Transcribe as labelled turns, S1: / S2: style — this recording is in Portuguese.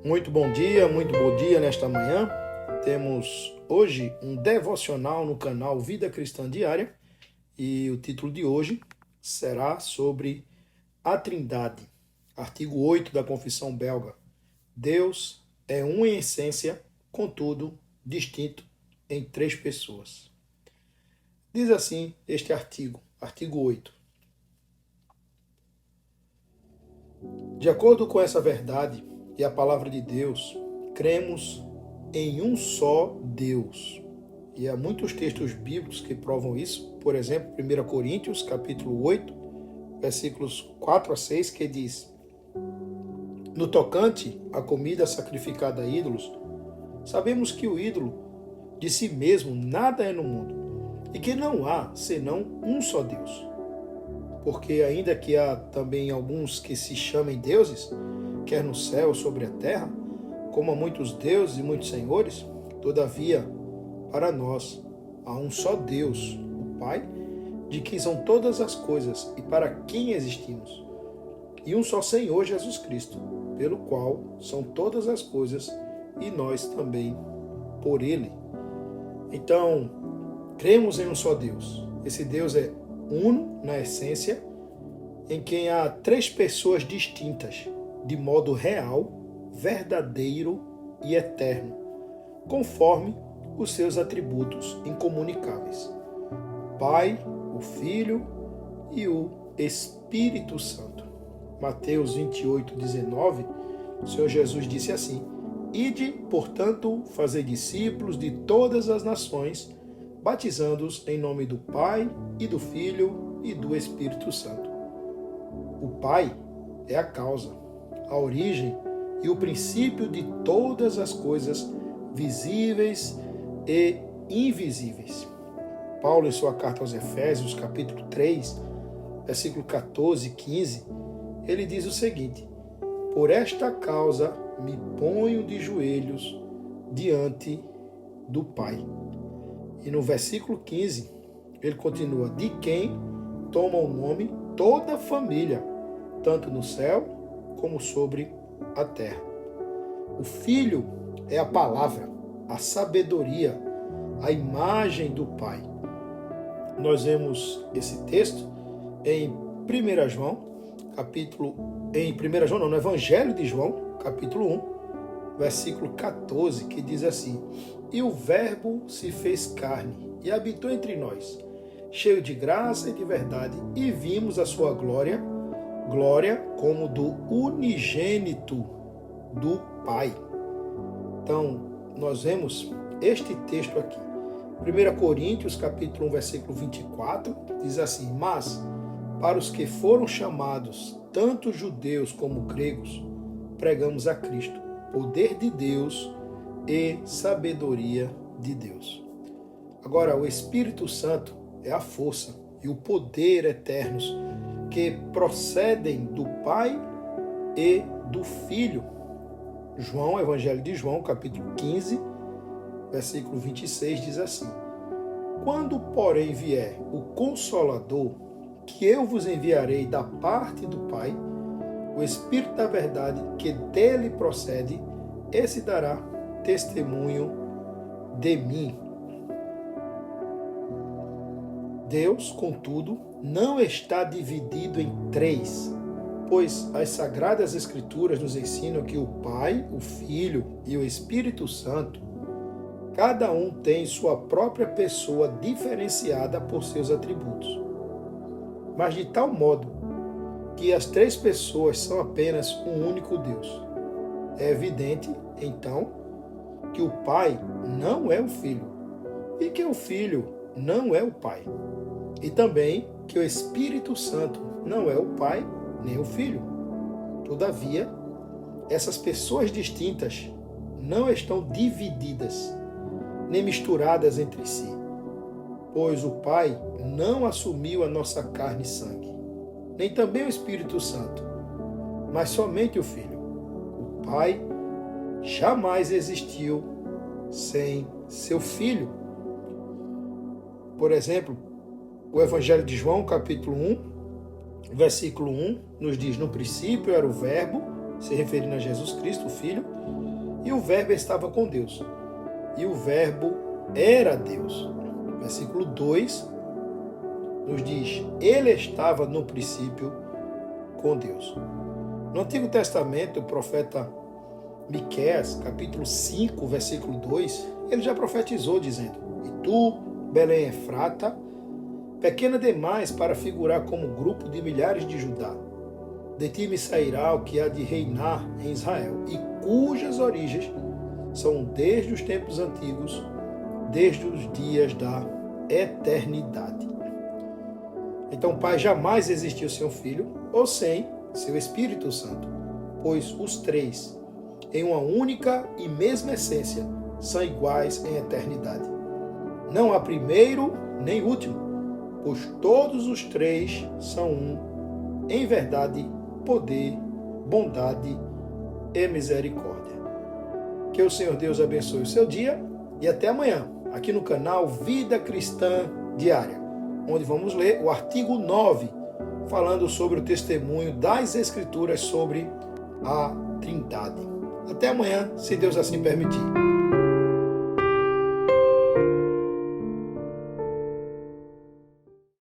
S1: Muito bom dia nesta manhã. Temos hoje um devocional no canal Vida Cristã Diária e o título de hoje será sobre a Trindade. Artigo 8 da Confissão Belga. Deus é um em essência, contudo distinto em três pessoas. Diz assim este artigo 8. De acordo com essa verdade e a palavra de Deus, cremos em um só Deus. E há muitos textos bíblicos que provam isso. Por exemplo, 1 Coríntios, capítulo 8, versículos 4 a 6, que diz: No tocante à comida sacrificada a ídolos, sabemos que o ídolo de si mesmo nada é no mundo, e que não há senão um só Deus. Porque ainda que há também alguns que se chamem deuses, quer no céu ou sobre a terra, como há muitos deuses e muitos senhores, todavia, para nós, há um só Deus, o Pai, de quem são todas as coisas e para quem existimos, e um só Senhor Jesus Cristo, pelo qual são todas as coisas e nós também por Ele. Então, cremos em um só Deus. Esse Deus é uno na essência, em quem há três pessoas distintas, de modo real, verdadeiro e eterno, conforme os seus atributos incomunicáveis: o Pai, o Filho e o Espírito Santo. Mateus 28, 19, o Senhor Jesus disse assim: Ide, portanto, fazei discípulos de todas as nações, batizando-os em nome do Pai e do Filho e do Espírito Santo. O Pai é a causa, a origem e o princípio de todas as coisas visíveis e invisíveis. Paulo, em sua carta aos Efésios, capítulo 3, versículo 14 e 15, ele diz o seguinte: Por esta causa me ponho de joelhos diante do Pai. E no versículo 15, ele continua: De quem toma o nome toda a família, tanto no céu como sobre a terra. O Filho é a palavra, a sabedoria, a imagem do Pai. Nós vemos esse texto em 1 João, no Evangelho de João, capítulo 1, versículo 14, que diz assim: E o Verbo se fez carne e habitou entre nós, cheio de graça e de verdade, e vimos a sua glória como do unigênito do Pai. Então, nós vemos este texto aqui. 1 Coríntios, capítulo 1, versículo 24, diz assim: Mas, para os que foram chamados, tanto judeus como gregos, pregamos a Cristo, poder de Deus e sabedoria de Deus. Agora, o Espírito Santo é a força e o poder eternos que procedem do Pai e do Filho. Evangelho de João, capítulo 15, versículo 26, diz assim: Quando, porém, vier o Consolador, que eu vos enviarei da parte do Pai, o Espírito da verdade, que dele procede, esse dará testemunho de mim. Deus, contudo, não está dividido em três, pois as Sagradas Escrituras nos ensinam que o Pai, o Filho e o Espírito Santo, cada um tem sua própria pessoa diferenciada por seus atributos, mas de tal modo que as três pessoas são apenas um único Deus. É evidente, então, que o Pai não é o Filho e que o Filho não é o Pai. E também que o Espírito Santo não é o Pai nem o Filho. Todavia, essas pessoas distintas não estão divididas nem misturadas entre si, pois o Pai não assumiu a nossa carne e sangue, nem também o Espírito Santo, mas somente o Filho. O Pai jamais existiu sem seu Filho. Por exemplo, o Evangelho de João, capítulo 1, versículo 1, nos diz: No princípio era o Verbo, se referindo a Jesus Cristo, o Filho, e o Verbo estava com Deus, e o Verbo era Deus. Versículo 2 nos diz: ele estava no princípio com Deus. No Antigo Testamento, o profeta Miqueias, capítulo 5, versículo 2, ele já profetizou dizendo: e tu, Belém Efrata, pequena demais para figurar como grupo de milhares de Judá, de ti me sairá o que há de reinar em Israel, e cujas origens são desde os tempos antigos, desde os dias da eternidade. Então, o Pai jamais existiu sem o Filho ou sem seu Espírito Santo, pois os três, em uma única e mesma essência, são iguais em eternidade. Não há primeiro nem último, pois todos os três são um, em verdade, poder, bondade e misericórdia. Que o Senhor Deus abençoe o seu dia e até amanhã, aqui no canal Vida Cristã Diária, onde vamos ler o artigo 9, falando sobre o testemunho das Escrituras sobre a Trindade. Até amanhã, se Deus assim permitir.